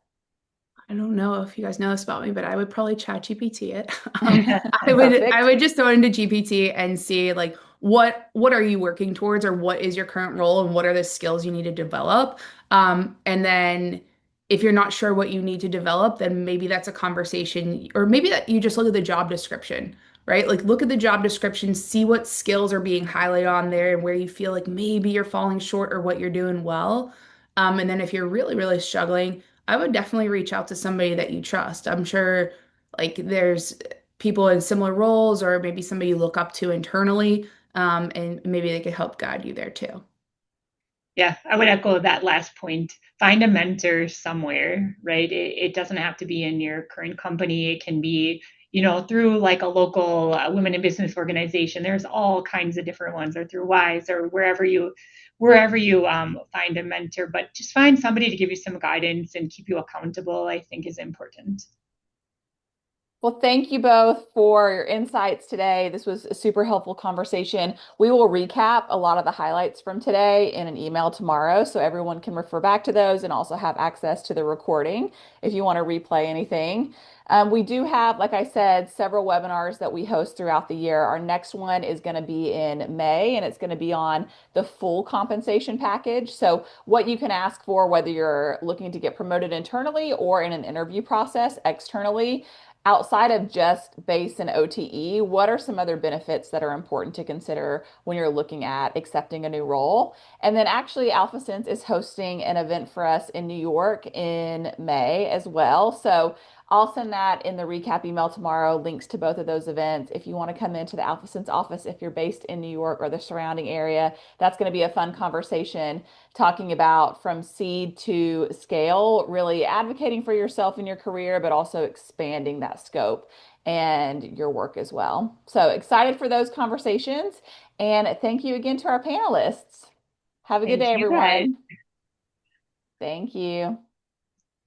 [SPEAKER 2] I don't know if you guys know this about me, but I would probably chat GPT it. I
[SPEAKER 1] Perfect.
[SPEAKER 2] would just throw it into GPT and see like what are you working towards or what is your current role and what are the skills you need to develop. And then if you're not sure what you need to develop, then maybe that's a conversation or maybe that you just look at the job description, right? Like look at the job description, see what skills are being highlighted on there and where you feel like maybe you're falling short or what you're doing well. And then if you're really, really struggling, I would definitely reach out to somebody that you trust. I'm sure like there's people in similar roles or maybe somebody you look up to internally, and maybe they could help guide you there too.
[SPEAKER 3] Yeah, I would echo that last point. Find a mentor somewhere, right? It doesn't have to be in your current company. It can be, through like a local women in business organization. There's all kinds of different ones, or through WISE, or wherever you find a mentor. But just find somebody to give you some guidance and keep you accountable, I think is important.
[SPEAKER 1] Well, thank you both for your insights today. This was a super helpful conversation. We will recap a lot of the highlights from today in an email tomorrow so everyone can refer back to those and also have access to the recording if you want to replay anything. We do have, like I said, several webinars that we host throughout the year. Our next one is going to be in May, and it's going to be on the full compensation package. So, what you can ask for, whether you're looking to get promoted internally or in an interview process externally. Outside of just base and OTE, what are some other benefits that are important to consider when you're looking at accepting a new role? And then actually, AlphaSense is hosting an event for us in New York in May as well. So I'll send that in the recap email tomorrow, links to both of those events. If you want to come into the AlphaSense office, if you're based in New York or the surrounding area, that's going to be a fun conversation talking about from seed to scale, really advocating for yourself in your career, but also expanding that scope and your work as well. So excited for those conversations. And thank you again to our panelists. Have a good
[SPEAKER 3] Thank
[SPEAKER 1] day,
[SPEAKER 3] you guys.
[SPEAKER 1] everyone. Thank you.